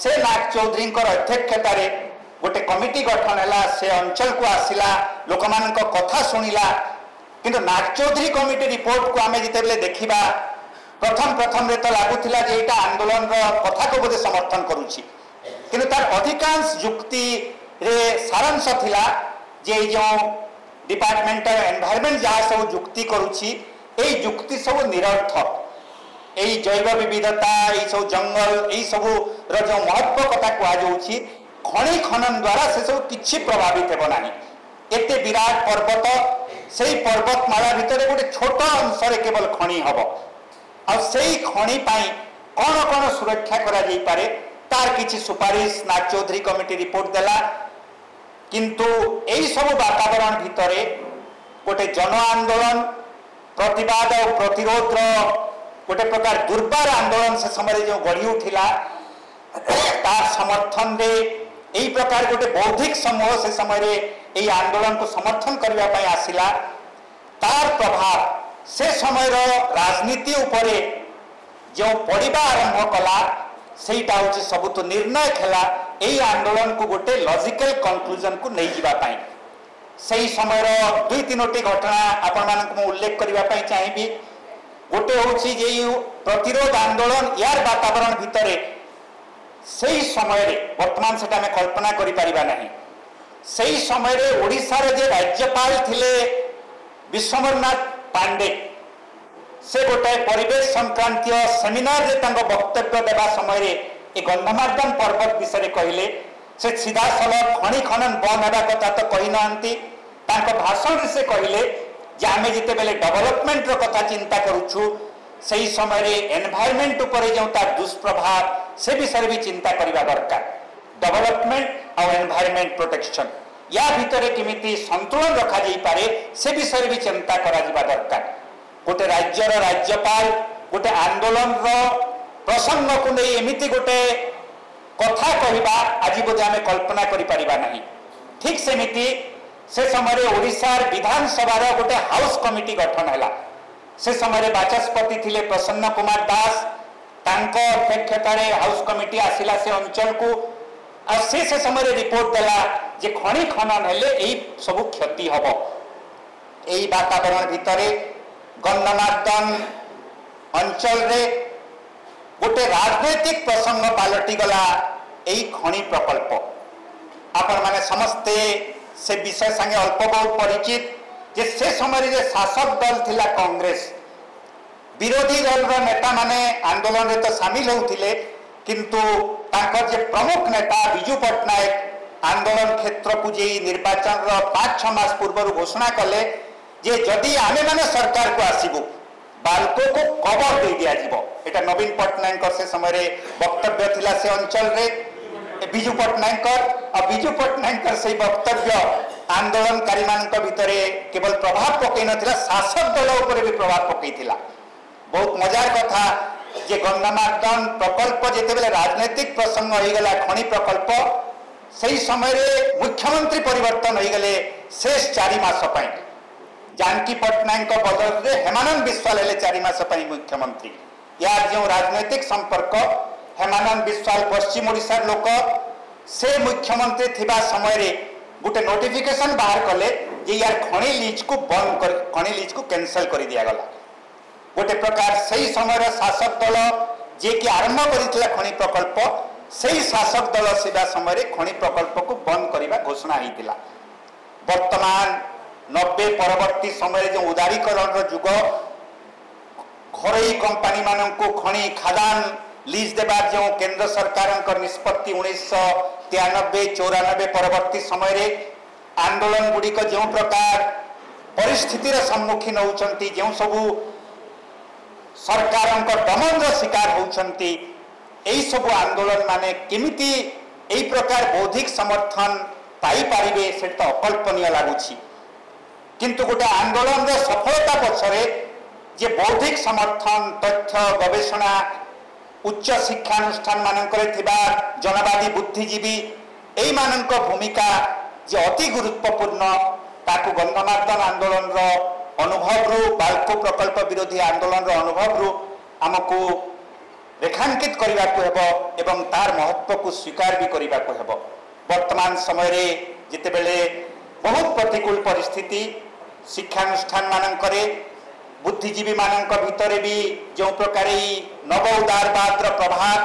से नाग चौधरी अध्यक्षतार गोटे कमिटी गठन है से अंचल को आसला लोक मान कथा शुणिला किंतु नाग चौधरी कमिटी रिपोर्ट को आम जिते देखा प्रथम रे तो लगुला यहाँ आंदोलन कथा को बोधे समर्थन करुच्ची किंतु तार अधिकांश युक्ति रे सारांश थिला जे जो डिपार्टमेंट ऑफ एनवायरनमेंट जहाँ सब युक्ति करुच्ची युक्ति सब निरर्थक यही जैव विविधता यही सब जंगल यही सब जो महत्व कथा कहुच्छी खनि खनन द्वारा से सब किछि प्रभावित हेब नाही एते विराट पर्वत से पर्वतमाला भितर गोटे छोट अंश केवल खनि हम आ खनि पाई कौन कौन सुरक्षा करा जाई पारे तार किछि सुपारिश नाग चौधरी कमिटी रिपोर्ट देला किंतु यही सब वातावरण भितर गोटे जन आंदोलन प्रतिवाद और प्रतिरोध गोटे प्रकार दुर्बार आंदोलन से समय जो गढ़ी उठिला तार समर्थन रे यही प्रकार गोटे बौद्धिक समूह से समय यही आंदोलन को समर्थन करने आसिला तार प्रभाव से समय राजनीति उपरे जो पढ़ा आरंभ कला सेटा हूँ सबुठ निर्णायक है यही आंदोलन को गोटे लॉजिकल कंक्लूजन को नहीं जावाई से समय दुई तीनोटी घटना आपण मानक उल्लेख करने चाहिए गोटे हूँ प्रतिरोध आंदोलन यार वातावरण भितर से समय वर्तमान से कल्पना करें से समय ओडिशार जे राज्यपाल थिले विश्वम्भरनाथ पांडे से गोटे परिवेश संक्रांतीय सेमिनार रे वक्तव्य देवा समय ए गंधमार्दन पर्वत विषय कहले से सीधा सलख खनि खनन बंद होगा कथा तो कही ना भाषण से कहले जे आमे जिते बेले डेवलपमेंट रो कथा चिंता करूछु सही समय एनवायरनमेंट उपरे जो तार दुष्प्रभाव से विषय भी चिंता करने दरकार डेवलपमेंट और एनवायरनमेंट प्रोटेक्शन या भितर केमिति संतुलन रखा जाई पारे से विषय भी चिंता करा दरकार गोटे राज्यर राज्यपाल गोटे आंदोलन रो प्रसंग को नहीं एमिति गोटे कथा कहवा आज बोधे आम कल्पना करिपरिबा नहीं ठीक सेमिति से समय ओडिशार विधानसभा गोटे हाउस कमिटी गठन है से समय बाचस्पति थिले प्रसन्न कुमार दास तांको अध्यक्षतार हाउस कमिटी आसिला से अंचल को आ से समय रिपोर्ट देला जे खनि खनन हेले एई सब क्षति हबो एई वातावरण भितरे गंधमार्दन अंचल रे गोटे राजनैतिक प्रसंग पलटि गला एई खनि प्रकल्प आपण माने समस्ते से विषय संगे अल्प बहुत परिचित जे से समय जे शासक दल थिला कांग्रेस विरोधी दल नेता माने आंदोलन रे तो शामिल होउथिले किंतु तांकर जे प्रमुख नेता विजु पट्टनायक आंदोलन क्षेत्र को जे निर्वाचन रो 5-6 मास पूर्व घोषणा कले जे जदि आमे माने सरकार को आसीबु बालको को कवर दे दिया जीवो एटा नवीन पट्टनायक से समय वक्तव्य थिला से अंचल रे विजु पट्टनायक और विजु पट्टनायक से वक्तव्य आंदोलनकारी मान भितर केवल प्रभाव पकई ना शासक दल उपर भी प्रभाव पकई बहुत मजार कथा जे गंधमार्दन प्रकल्प जिते राजनैतिक प्रसंग हो गला खनि प्रकल्प से समय मुख्यमंत्री परिवर्तन हो गले शेष 4 मास जानकी पट्टनायक बदल में हेमानंद विश्वाल हेले 4 मास मुख्यमंत्री यार जो राजनैतिक संपर्क हेमानंद विश्वाल पश्चिम ओडिशा लोक से मुख्यमंत्री थिबा समय रे गोटे नोटिफिकेशन बाहर कले जे यार खनि लीज को बंद कर खनि लीज को कैंसल कर दिया गला गोटे प्रकार सही समय शासक दल जे कि आरंभ करथिला खनि प्रकल्प सही शासक दल सेवा समय खनि प्रकल्प को बंद करने घोषणा होता वर्तमान 90 परवर्ती समय जो उदारीकरण जुग घरोई कंपनी मानक खनि खादान लीज देवार जो केंद्र सरकार निष्पत्ति 1993-94 परवर्ती समय आंदोलन गुड़िक जो प्रकार परिस्थितिर सम्मुखीन होती जो सबू सरकार दमन शिकार होती यही सब आंदोलन माने केमिति यही प्रकार बौद्धिक समर्थन पाई पारिबे से तो अकल्पनीय लगुच किंतु गोटे आंदोलन सफलता पछरे जे बौद्धिक समर्थन तथ्य गवेषणा उच्च शिक्षानुष्ठान मानकरे थिबा जनवादी बुद्धिजीवी एई मानक भूमिका जे अति गुरुत्वपूर्ण ताकु गंधमार्दन आंदोलन रो अनुभव रु बाल्को प्रकल्प विरोधी आंदोलन रो अनुभव रु आमको रेखांकित करने को हेबो एवं तार महत्व को स्वीकार भी करने को हेबो। वर्तमान समय रे जितेबेले बहुत प्रतिकूल परिस्थिति शिक्षानुष्ठान मानकरे बुद्धिजीवी मानक भितरे भी जो प्रकार नव उदारवाद प्रभाव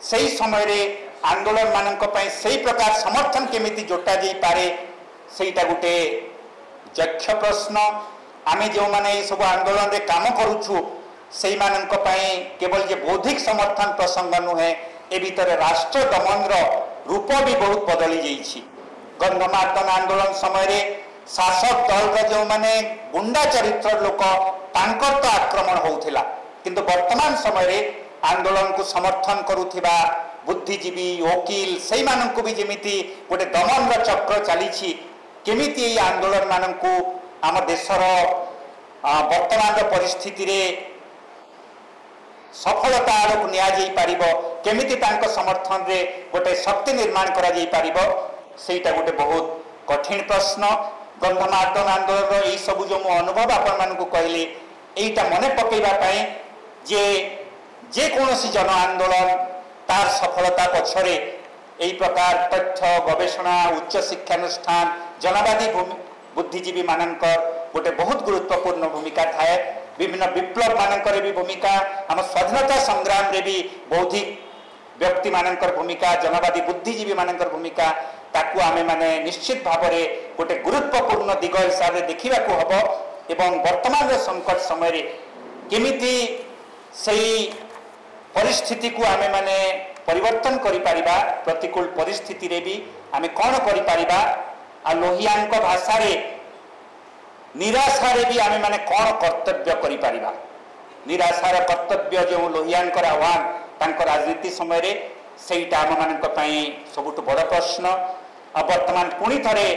सही समय रे आंदोलन मानक पई सही प्रकार समर्थन केमिति जोटा जाई पारे सेटा गुटे यक्ष प्रश्न आमे जो माने ये सब आंदोलन रे काम करूछु सेई मानक पई केवल जे बौद्धिक समर्थन प्रसंग नुहे ए भितर राष्ट्र दमन रूप भी बहुत बदली जाइछि। गंधमार्दन आंदोलन समय रे शासक दल जो माने गुंडा चरित्र लोक तांकर तो आक्रमण होउथिला किंतु वर्तमान समय रे आंदोलन को समर्थन करुथिबा बुद्धिजीवी वकील से मानक भी जमीती गोटे दमन चक्र चली केमिति ये आंदोलन मानक आम देशर वर्तमान परिस्थिति रे सफलता आड़क नि केमिति तांको समर्थन रे गोटे शक्ति निर्माण करा जाई पारिबो सेटा गोटे बहुत कठिन प्रश्न। गंधमार्दन आंदोलन यही सब जो मो अनुभव आपण मानक कहले एटा मने पकेबा पई जे कोनोसी जन आंदोलन तार सफलता पछरे यही प्रकार तथ्य गवेषणा उच्च शिक्षानुष्ठान जनवादी बुद्धिजीवी मानक गोटे बहुत गुरुत्वपूर्ण भूमिका थाए। विभिन्न विप्लव मानकर भी भूमिका आम स्वाधीनता संग्राम रे भी बौद्धिक व्यक्ति मानकर भूमिका जनवादी बुद्धिजीवी मानकर भूमिका ताकू आमे माने निश्चित भाव में गोटे गुरुत्वपूर्ण दिग हिसाब से देखा हम एवं वर्तमान संकट समय रे केमिति सही परिस्थिति को आमे माने परिवर्तन करि पारिबा प्रतिकूल परिस्थिति रे भी आमे कौन करि पारिबा आ लोहियांक भाषा रे निराशा रे भी आमे माने कौन कर्तव्य करि पारिबा। निराशार कर्तव्य जो लोहियांकर आह्वान तांकर राजनीति समय रे सेटा आम मानक पई सबुठ बड़ प्रश्न। वर्तमान पुणी थरे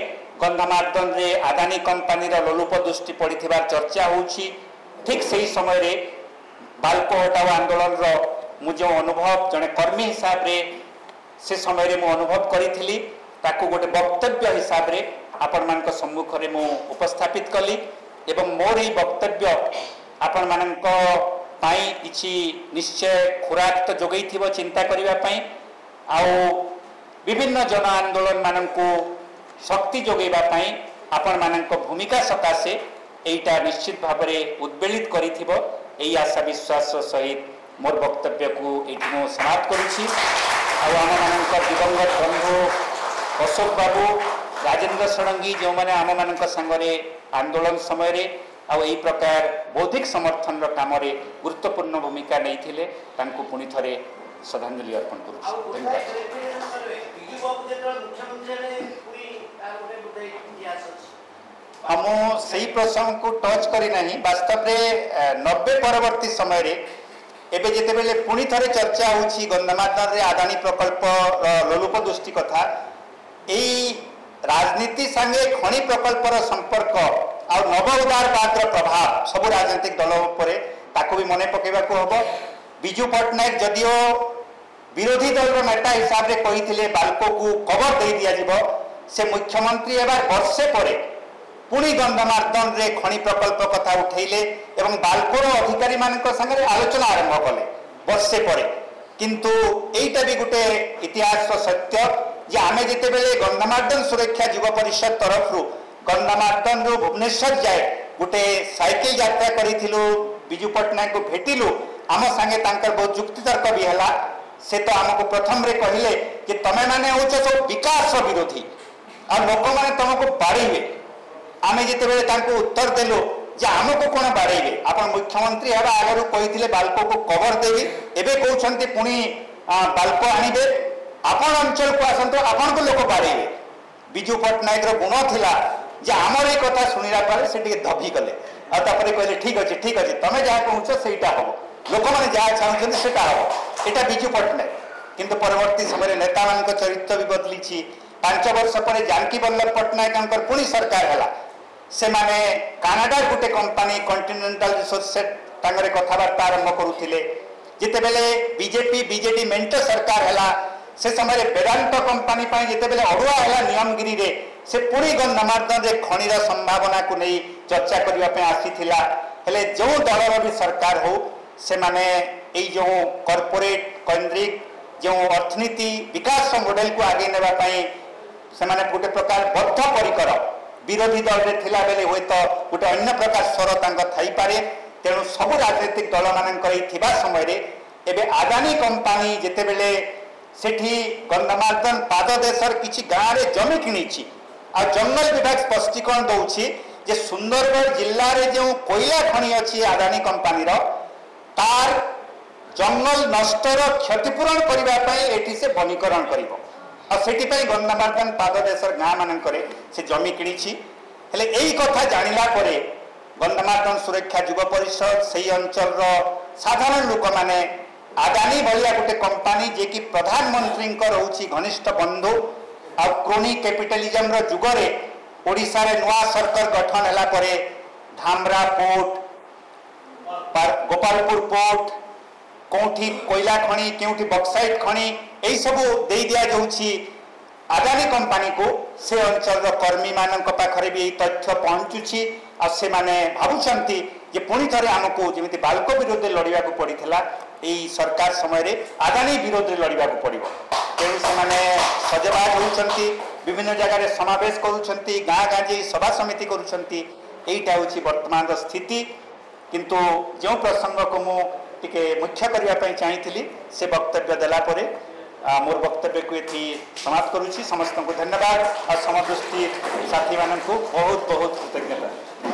गंधमार्दन रे आदानी कंपनी लोलुप दृष्टि पड़िथिबा चर्चा होउछि ठीक सही समय रे बाल्को हटाओ आंदोलन रो मु जो अनुभव जने कर्मी हिसाब रे से समय रे मु अनुभव करिथिली ताकू गोटे वक्तव्य हिसाब रे आपण मानक सम्मुख रे मु उपस्थापित कली एवं मोर ही वक्तव्य आपण मानक पाई किछि निश्चय खुराक तो जोगैथिबो चिंता करिवा पई आउ विभिन्न जन आंदोलन मानकू शक्ति जोगैबा पई आपण मानक भूमिका सकाशे एटा निश्चित भाव में उद्वेलित करिथिबो एई आशा विश्वास सहित मोर वक्तव्य को एठिनो समाप्त करुछि। आम मानक दिवंगत बंधु अशोक बाबू राजेंद्र षडंगी जो मैंने आम मान सांगरे आंदोलन समय रे आई प्रकार बौद्धिक समर्थन काम गुरुत्वपूर्ण भूमिका नहीं पुणी थे श्रद्धांजलि अर्पण कर सही प्रसंग को टच करना वास्तव में 90 परवर्ती समय रे एबे जेतेबेले पुणी थे चर्चा होछि गंधमार्दन रे आदानी प्रकल्प लोलुप दृष्टि कथा यही राजनीति संगे खनि प्रकल्पर संपर्क आ नव उदारवाद प्रभाव सब राजनीतिक दल उपरे ताको भी मने पकेबाको हबो। बिजू पट्टनायक जदिओ विरोधी दल नेता हिसाब से कही बाल्को को कवर दे दिया जिवो से मुख्यमंत्री एबार वर्षे परे पुणी गंधमार्दन रे खनि प्रकल्प कथा उठेले एवं बाल्कोर अधिकारी मानक संगे आलोचना आरंभ कले वर्षे परे किंतु एटा भी गोटे इतिहास सत्य जे आमे जिते बेले गंधमार्दन सुरक्षा युवा परिषद तरफ गंधमार्दन रु भुवनेश्वर जाए गोटे साइकिल यात्रा करूँ विजु पट्टनायक को भेटिलु आम सांगे बहुत जुक्तितर्क भी है से तो आमको प्रथम रे कहले कि तमें मैंने हो सब विकास विरोधी आ लोक मैंने तुमको बाड़े आम जिते उत्तर देलु जे आमको कौन बाड़े आप मुख्यमंत्री हवा आगर कही बाल्को को कवर देवी एवं कहते पुणी बाल्को आणवे आपण अंचल को आसतु आपण को लोक बाड़े विजु पट्टनायक गुण थिला जे आमर ये कथा शुणा पर से दबी गले आपर कहले ठीक अच्छे तुम जहाँ कहूँ से हम लोक मैंने जहाँ चाहते से हम यहाँ विजु पट्टनायक किंतु परवर्ती समय नेता मान चरित्र भी बदली 5 वर्ष पर जानकी वल्लभ पट्टनायक पुणी सरकार है से माने कानाडा गोटे कंपनी कॉन्टिनेंटल रिसोर्सेस कथबार्ता आरंभ करुले जितेबले बीजेपी बीजेडी मेंट सरकार है से समय वेदांत कंपनी जितेबले अड़ुआ है नियमगिरी रे से पुणी गंधमार्दन खनिर संभावना को नहीं चर्चा करने आसीथिला हेले जो दलर भी सरकार हो से माने जो कॉर्पोरेट केंद्रिक जो अर्थनीति विकास मॉडल को आगे नेबाई से माने गोटे प्रकार बद्ध परिकर विरोधी दल रे थिला बेले हुए तो गोटे अन्य प्रकार स्वर थई पारे तेणु सबु राजनीतिक दल मानक समय रे एबे आदानी कंपनी जितेबले सेठी गंधमार्दन पाददेशर किछि गाँव रे जमी किणी आ जंगल विभाग स्पष्टीकरण दौछि जे सुंदरगढ़ जिल्ला रे जो कोयला खनि अछि आदानी कंपनी रो तार जंगल नष्टर क्षतिपूरण करने एटी से वनीकरण करिवो आ सेठी पई गंधमार्दन पाददेशर गाँ मानकरे से जमी किणी हेले एई कथा जानिला परे गंधमार्दन सुरक्षा युव परिषद से अंचल साधारण लोक माने आदानी भलिया गोटे कंपनी जे कि प्रधानमंत्री रोची घनिष्ठ बंधु आ क्रोनी कैपिटलिज्म जुगरे ओडिशा रे नुआ सरकार गठन हला परे धामरा पोर्ट गोपालपुर पोर्ट कौटी कोयला खनि केउठी बक्साइट खनि एई सब दे दिया जाउछि आदानी कंपनी को से अंचल कर्मी मानक पाखरे भी तथ्य पहुँचुछि आ से माने भाबुछंती जे पुणी थरे आमको जेमिति बाल्को विरोध लड़िया को पड़ीथिला एई सरकार समय रे आदानी विरोध लड़िया को पड़िबो तेणु से सजबाज होउछंती विभिन्न जगह समावेश करुछंती गाँ गाँ जे सभा समिति करुछंती एईटा होछि वर्तमान स्थिति किंतु जो प्रसंग को मु टिके मुख्य करिया पई चाहिथिली से वक्तव्य देला परे मोर वक्तव्य को ये समाप्त करुछि समस्त को धन्यवाद और समदृष्टि साथी मानक बहुत बहुत कृतज्ञता।